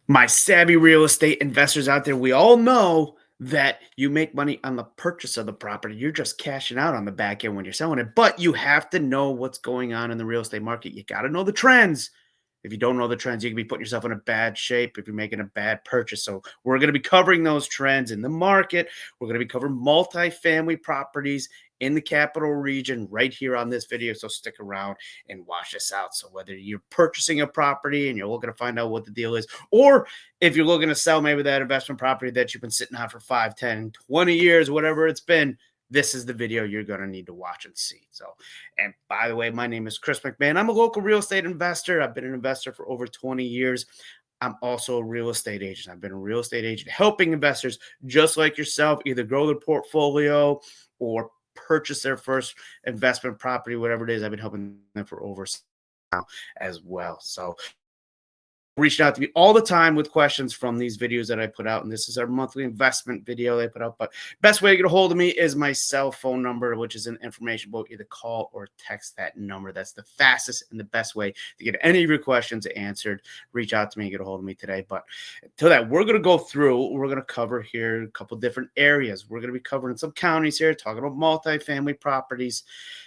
My savvy real estate investors out there, we all know that you make money on the purchase of the property. You're just cashing out on the back end when you're selling it, but you have to know what's going on in the real estate market. You got to know the trends. If you don't know the trends, you can be putting yourself in a bad shape if you're making a bad purchase. So, we're going to be covering those trends in the market. We're going to be covering multifamily properties in the capital region right here on this video. So, stick around and watch this out. So, whether you're purchasing a property and you're looking to find out what the deal is, or if you're looking to sell maybe that investment property that you've been sitting on for 5, 10, 20 years, whatever it's been, this is the video you're going to need to watch and see. So, and by the way, my name is Chris McMahon. I'm a local real estate investor. I've been an investor for over 20 years. I'm also a real estate agent. I've been a real estate agent helping investors just like yourself either grow their portfolio or purchase their first investment property, whatever it is. I've been helping them for over now as well. So, reaching out to me all the time with questions from these videos that I put out. And this is our monthly investment video they put out. But best way to get a hold of me is my cell phone number, which is in information below. Either call or text that number. That's the fastest and the best way to get any of your questions answered. Reach out to me and get a hold of me today. But until that, we're going to cover here a couple different areas. We're going to be covering some counties here, talking about multifamily properties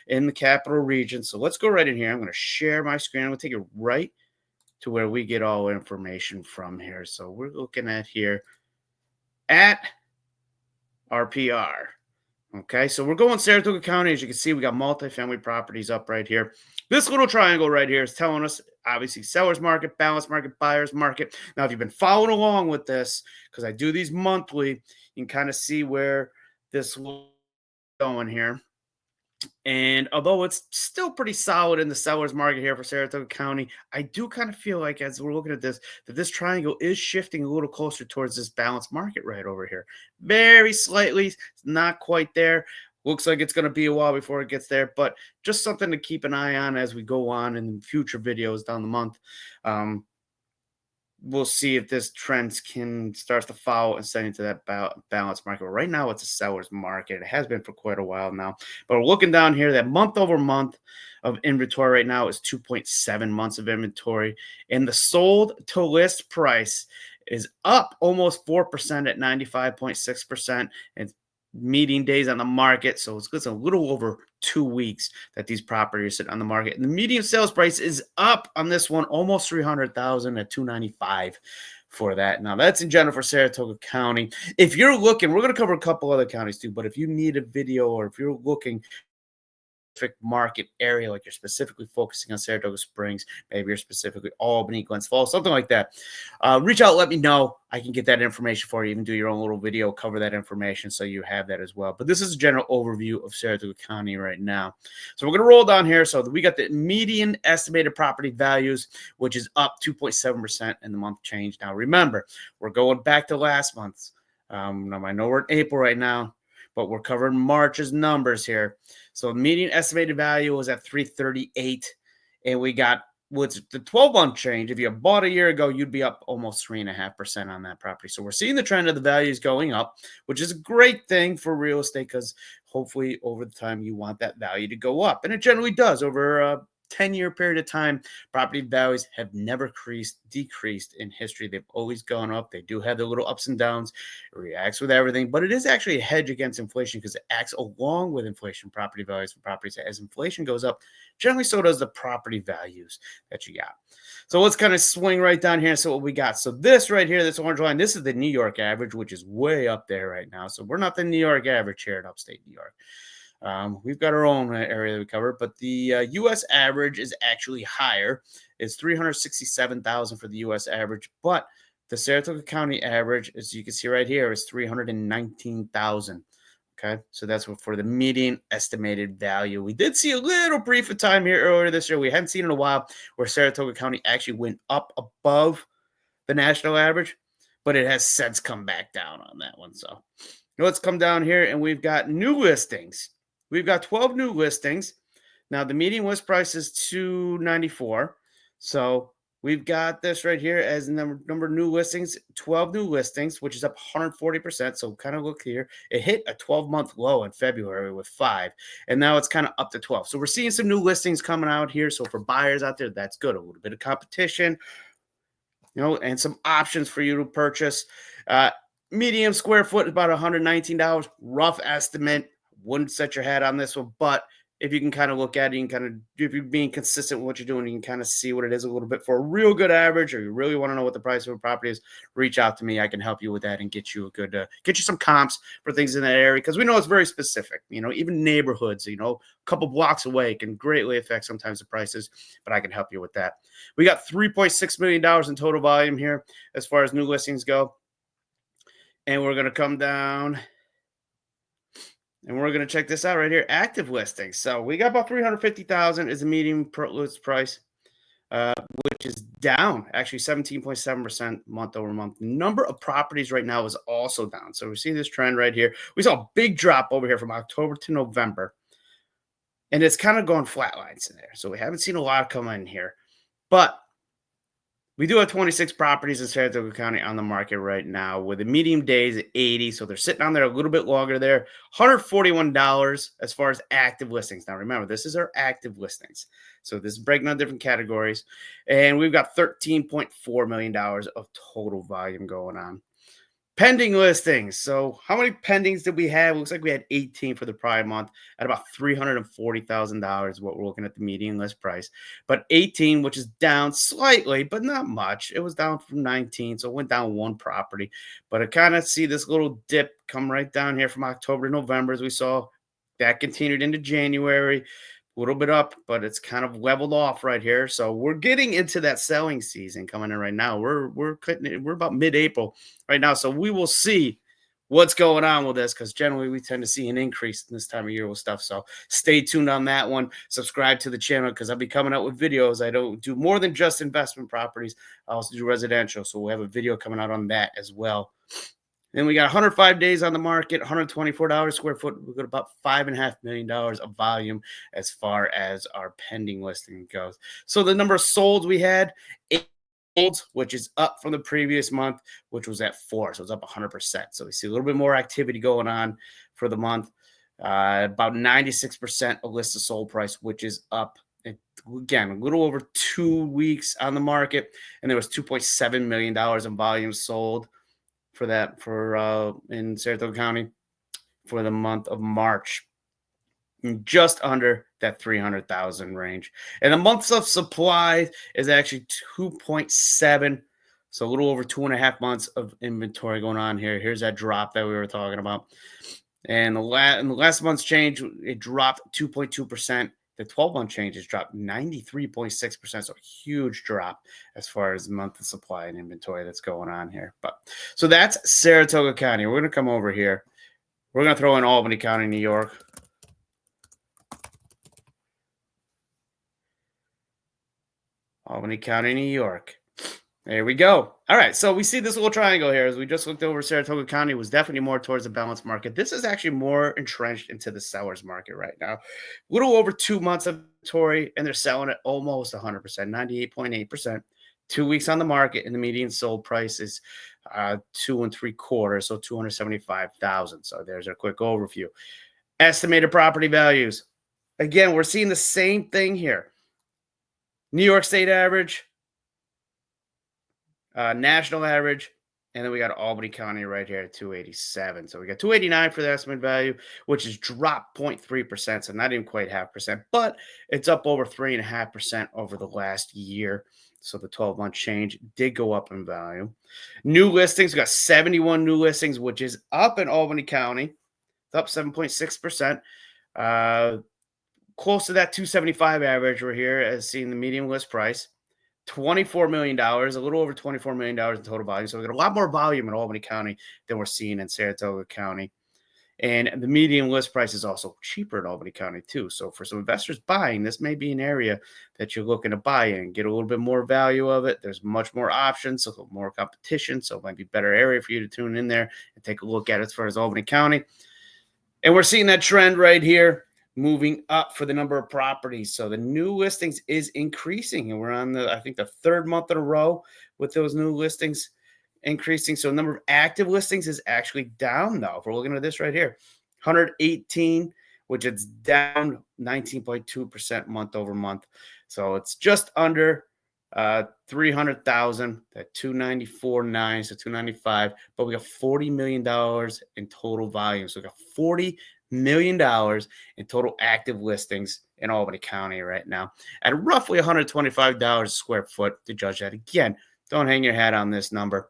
in the capital region. So let's go right in here. I'm going to share my screen. I'm going to take it right to where we get all information from here. So we're looking at here at RPR. Okay, so we're going Saratoga County. As you can see, we got multifamily properties up right here. This little triangle right here is telling us, obviously, seller's market, balanced market, buyer's market. Now, if you've been following along with this, because I do these monthly, you can kind of see where this will going here. And although it's still pretty solid in the seller's market here for Saratoga County, I do kind of feel like as we're looking at this, that this triangle is shifting a little closer towards this balanced market right over here. Very slightly, not quite there. Looks like it's going to be a while before it gets there, but just something to keep an eye on as we go on in future videos down the month. We'll see if this trend can starts to follow and set into that balanced market. Right now, it's a seller's market. It has been for quite a while now. But we're looking down here, that month over month of inventory right now is 2.7 months of inventory. And the sold to list price is up almost 4% at 95.6%. And meeting days on the market. So it's a little over 2 weeks that these properties are sitting on the market. And the median sales price is up on this one, almost 300,000 at 295 for that. Now that's in general for Saratoga County. If you're looking, we're going to cover a couple other counties too, but if you need a video or if you're looking market area, like you're specifically focusing on Saratoga Springs, maybe you're specifically Albany, Glens Falls, something like that, reach out, let me know. I can get that information for you, even do your own little video, cover that information so you have that as well. But this is a general overview of Saratoga County right now. So we're going to roll down here. So we got the median estimated property values, which is up 2.7% in the month change. Now, remember, we're going back to last month's. I know we're in April right now, but we're covering March's numbers here. So median estimated value was at 338, and we got what's the 12-month change. If you bought a year ago, you'd be up almost 3.5% on that property. So we're seeing the trend of the values going up, which is a great thing for real estate because hopefully over the time you want that value to go up, and it generally does over a 10-year period of time. Property values have never decreased in history. They've always gone up. They do have their little ups and downs. It reacts with everything, but it is actually a hedge against inflation because it acts along with inflation. Property values for properties, as inflation goes up, generally so does the property values that you got. So let's kind of swing right down here and see what we got. So this right here, this orange line, this is the New York average, which is way up there right now. So we're not the New York average here in upstate New York. We've got our own area that we cover, but the U.S. average is actually higher. It's 367,000 for the U.S. average, but the Saratoga County average, as you can see right here, is 319,000. Okay, so that's what for the median estimated value. We did see a little brief of time here earlier this year. We hadn't seen in a while where Saratoga County actually went up above the national average, but it has since come back down on that one. So let's come down here and we've got new listings. We've got 12 new listings. Now, the median list price is $294. So we've got this right here as number of new listings, 12 new listings, which is up 140%. So kind of look here. It hit a 12-month low in February with 5, and now it's kind of up to 12. So we're seeing some new listings coming out here. So for buyers out there, that's good. A little bit of competition. and some options for you to purchase. Uh, Medium square foot is about $119. Rough estimate. Wouldn't set your head on this one, but if you can kind of look at it, you can kind of, if you're being consistent with what you're doing, you can kind of see what it is a little bit for a real good average, or you really want to know what the price of a property is, reach out to me. I can help you with that and get you a good, get you some comps for things in that area. Cause we know it's very specific, even neighborhoods, a couple blocks away can greatly affect sometimes the prices, but I can help you with that. We got $3.6 million in total volume here as far as new listings go. And we're going to come down and we're going to check this out right here. Active listings. So we got about 350,000 is the median list price, which is down actually 17.7% month over month. Number of properties right now is also down. So we see this trend right here. We saw a big drop over here from October to November, and it's kind of going flat lines in there. So we haven't seen a lot come in here, but we do have 26 properties in Saratoga County on the market right now with a median days at 80. So they're sitting on there a little bit longer there. $141 as far as active listings. Now, remember, this is our active listings. So this is breaking down different categories. And we've got $13.4 million of total volume going on. Pending listings. So how many pendings did we have? Looks like we had 18 for the prior month at about $340,000, what we're looking at the median list price. But 18, which is down slightly, but not much. It was down from 19, so it went down one property. But I kind of see this little dip come right down here from October to November, as we saw. That continued into January. A little bit up, but it's kind of leveled off right here. So we're getting into that selling season coming in right now. We're about mid-April right now. So we will see what's going on with this, because generally we tend to see an increase in this time of year with stuff. So stay tuned on that one. Subscribe to the channel, because I'll be coming out with videos. I don't do more than just investment properties. I also do residential. So we'll have a video coming out on that as well. Then we got 105 days on the market, $124 square foot. We've got about $5.5 million of volume as far as our pending listing goes. So the number of solds we had, 8 solds, which is up from the previous month, which was at 4. So it's up 100%. So we see a little bit more activity going on for the month. About 96% of listed sold price, which is up. Again, a little over 2 weeks on the market. And there was $2.7 million in volume sold in Saratoga County for the month of March, just under that 300,000 range. And the months of supply is actually 2.7, so a little over 2.5 months of inventory going on here. Here's that drop that we were talking about. And the last month's change, it dropped 2.2%. The 12-month change has dropped 93.6%. So a huge drop as far as the month of supply and inventory that's going on here. So that's Saratoga County. We're going to come over here. We're going to throw in Albany County, New York. Albany County, New York. There we go. All right, so we see this little triangle here. As we just looked over, Saratoga County was definitely more towards the balanced market. This is actually more entrenched into the seller's market right now. A little over 2 months of inventory, and they're selling at almost 100%, 98.8%. 2 weeks on the market, and the median sold price is 2 3/4, so 275,000. So there's a quick overview. Estimated property values. Again, we're seeing the same thing here. New York State average, national average, and then we got Albany County right here at 287. So we got 289 for the estimate value, which has dropped 0.3%, so not even quite 0.5%, but it's up over 3.5% over the last year. So the 12-month change did go up in value. New listings, we got 71 new listings, which is up in Albany County. It's up 7.6%. Close to that 275 average we're here as seeing the median list price. $24 million, a little over $24 million in total volume. So we got a lot more volume in Albany County than we're seeing in Saratoga County. And the median list price is also cheaper in Albany County too. So for some investors buying, this may be an area that you're looking to buy in, get a little bit more value of it. There's much more options, so more competition. So it might be a better area for you to tune in there and take a look at as far as Albany County. And we're seeing that trend right here, moving up for the number of properties. So the new listings is increasing, and we're on I think the 3rd month in a row with those new listings increasing. So the number of active listings is actually down though. If we're looking at this right here, 118, which is down 19.2% month over month. So it's just under 300,000 at 294.9, so 295, but we got $40 million in total volume. So we got $40 million in total active listings in Albany County right now at roughly $125 a square foot to judge that. Again, don't hang your hat on this number,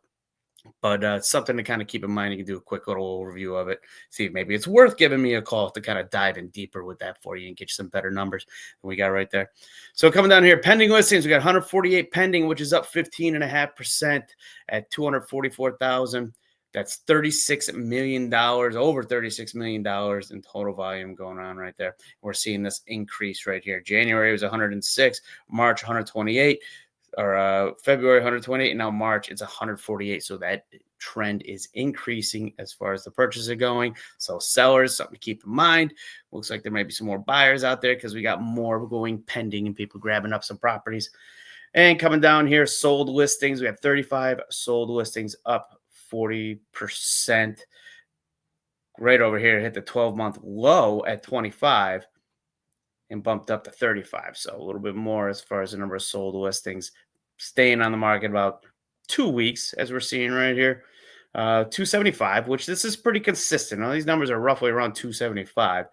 but something to kind of keep in mind. You can do a quick little overview of it. See if maybe it's worth giving me a call to kind of dive in deeper with that for you and get you some better numbers than we got right there. So coming down here, pending listings, we got 148 pending, which is up 15.5% at 244,000. That's $36 million, over $36 million in total volume going on right there. We're seeing this increase right here. January was 106, March 128, or February 128, and now March it's 148. So that trend is increasing as far as the purchases are going. So sellers, something to keep in mind. Looks like there might be some more buyers out there because we got more going pending and people grabbing up some properties. And coming down here, sold listings. We have 35 sold listings, up 40%. Right over here, hit the 12-month low at 25 and bumped up to 35. So a little bit more as far as the number of sold listings. Staying on the market about 2 weeks, as we're seeing right here. 275, which this is pretty consistent. Now, these numbers are roughly around 275.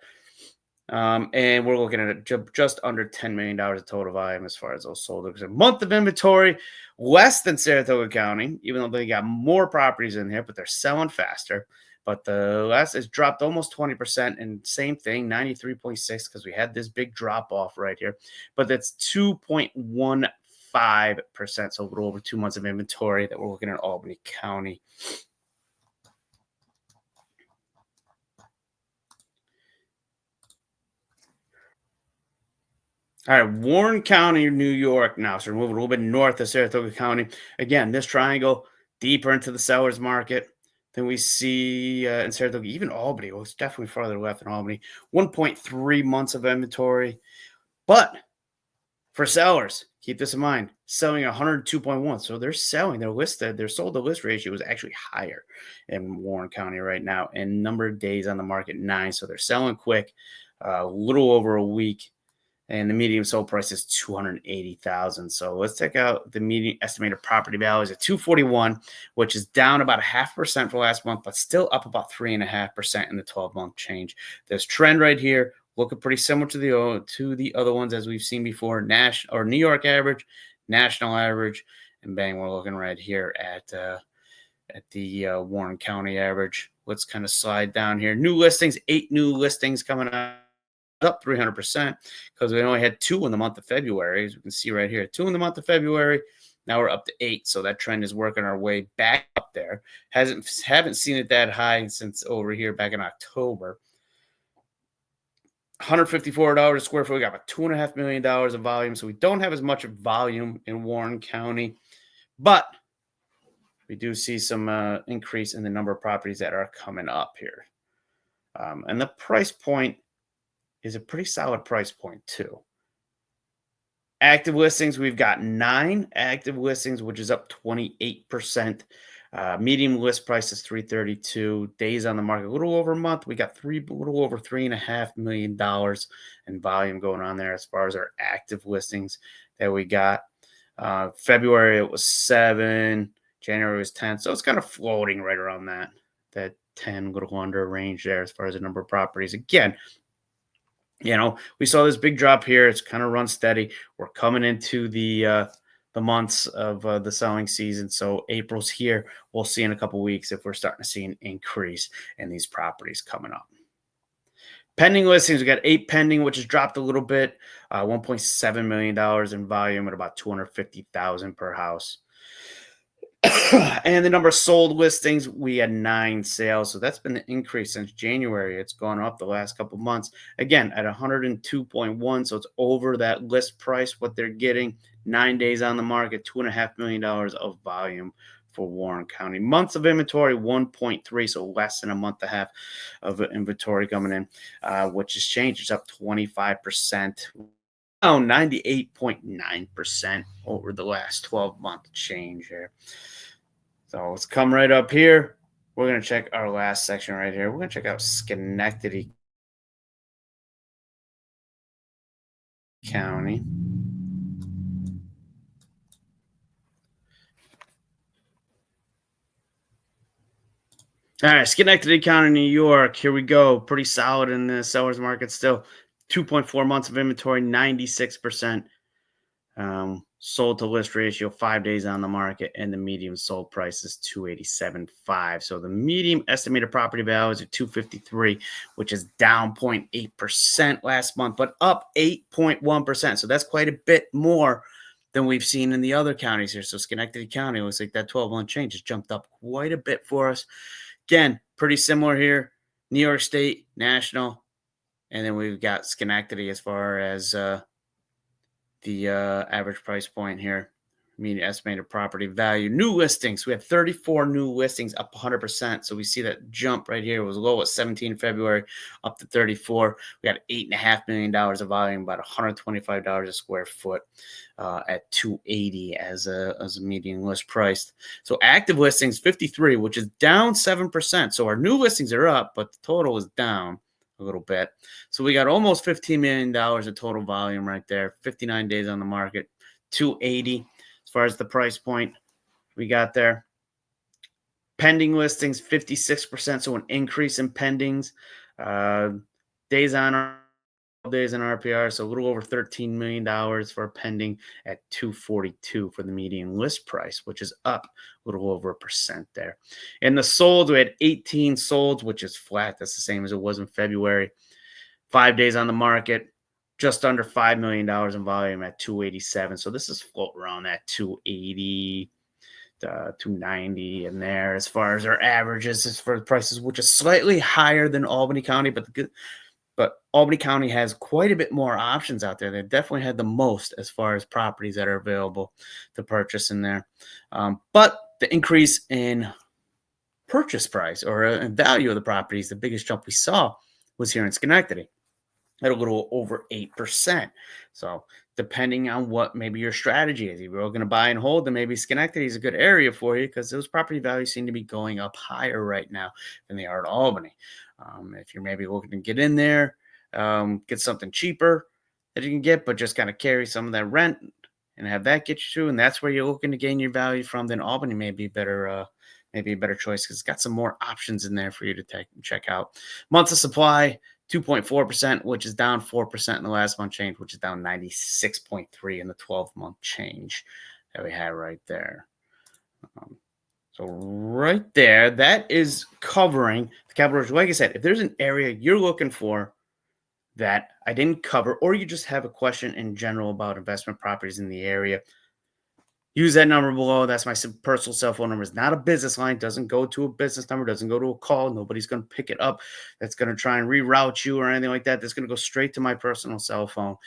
And we're looking at just under $10 million of total volume as far as those sold. A month of inventory, less than Saratoga County, even though they got more properties in here, but they're selling faster. But the last is dropped almost 20%, and same thing, 93.6, because we had this big drop off right here. But that's 2.15%, so a little over 2 months of inventory that we're looking at Albany County. All right, Warren County, New York now. So we're moving a little bit north of Saratoga County. Again, this triangle deeper into the seller's market than we see in Saratoga, even Albany. Well, it's definitely farther left than Albany. 1.3 months of inventory. But for sellers, keep this in mind, selling 102.1. So they're selling, they're listed, their sold to list ratio is actually higher in Warren County right now. And number of days on the market, 9. So they're selling quick, a little over a week. And the median sold price is $280,000. So let's take out the median estimated property values at 241, which is down about 0.5% for last month, but still up about 3.5% in the 12-month change. This trend right here looking pretty similar to the other ones as we've seen before. National or New York average, national average, and bang, we're looking right here at the Warren County average. Let's kind of slide down here. New listings, 8 new listings coming out, up 300% because we only had 2 in the month of February. As we can see right here, 2 in the month of February. Now we're up to 8. So that trend is working our way back up there. Haven't seen it that high since over here back in October. $154 a square foot. We got about $2.5 million of volume. So we don't have as much volume in Warren County, but we do see some increase in the number of properties that are coming up here. And the price point is a pretty solid price point too. Active listings, we've got 9 active listings, which is up 28%. Medium list price is $332. Days on the market, a little over a month. We got a little over $3.5 million in volume going on there as far as our active listings that we got. February it was 7, January was 10. So it's kind of floating right around that 10, little under range there as far as the number of properties. Again, we saw this big drop here. It's kind of run steady. We're coming into the months of the selling season. So April's here. We'll see in a couple weeks if we're starting to see an increase in these properties coming up. Pending listings, we got 8 pending, which has dropped a little bit. $1.7 million in volume at about $250,000 per house. And the number of sold listings, we had 9 sales. So that's been the increase since January. It's gone up the last couple of months. Again, at 102.1. So it's over that list price, what they're getting. 9 days on the market, $2.5 million of volume for Warren County. Months of inventory, 1.3. So less than a month and a half of inventory coming in, which has changed. It's up 25%. 98.9% over the last 12-month change here. So let's come right up here. We're going to check our last section right here. We're going to check out Schenectady County. All right, Schenectady County, New York. Here we go. Pretty solid in the sellers market still. 2.4 months of inventory, 96%. Sold to list ratio, 5 days on the market, and the medium sold price is 287.5. So the medium estimated property value is at 253, which is down 0.8% last month, but up 8.1%. So that's quite a bit more than we've seen in the other counties here. So Schenectady County looks like that 12-month change has jumped up quite a bit for us. Again, pretty similar here. New York State, national, and then we've got Schenectady as far as the average price point here. Median estimated property value. New listings. We had 34 new listings, up 100%. So we see that jump right here. It was low at 17 February, up to 34. We got $8.5 million of volume, about $125 a square foot at 280 as a median list price. So active listings, 53, which is down 7%. So our new listings are up, but the total is down a little bit. So we got almost $15 million of total volume right there. 59 days on the market, 280 as far as the price point we got there. Pending listings, 56%, so an increase in pendings. Days on days in RPR, so a little over $13 million for pending at 242 for the median list price, which is up a little over 1% there. And the sold, we had 18 sold, which is flat. That's the same as it was in February. 5 days on the market, just under $5 million in volume at 287. So this is floating around that 280, 290 in there as far as our averages as for the prices, which is slightly higher than Albany County, but Albany County has quite a bit more options out there. They definitely had the most as far as properties that are available to purchase in there. But the increase in purchase price or value of the properties, the biggest jump we saw was here in Schenectady at a little over 8%. So depending on what maybe your strategy is, if you're going to buy and hold, then maybe Schenectady is a good area for you because those property values seem to be going up higher right now than they are at Albany. If you're maybe looking to get in there, get something cheaper that you can get, but just kind of carry some of that rent and have that get you through, and that's where you're looking to gain your value from, then Albany may be better. Maybe a better choice because it's got some more options in there for you to check out. Months of supply, 2.4%, which is down 4% in the last month change, which is down 96.3 in the 12-month change that we had right there. So right there, that is covering the capital region. Like I said, if there's an area you're looking for that I didn't cover, or you just have a question in general about investment properties in the area, use that number below. That's my personal cell phone number. It's not a business line. Doesn't go to a business number. Doesn't go to a call. Nobody's going to pick it up. That's going to try and reroute you or anything like that. That's going to go straight to my personal cell phone.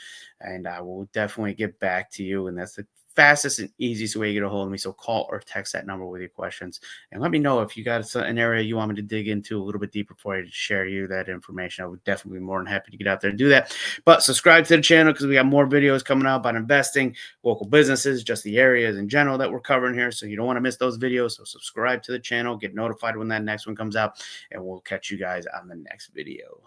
And I will definitely get back to you. And that's the fastest and easiest way to get a hold of me. So call or text that number with your questions. And let me know if you got an area you want me to dig into a little bit deeper before I share you that information. I would definitely be more than happy to get out there and do that. But subscribe to the channel because we got more videos coming out about investing, local businesses, just the areas in general that we're covering here. So you don't want to miss those videos. So subscribe to the channel, get notified when that next one comes out, and we'll catch you guys on the next video.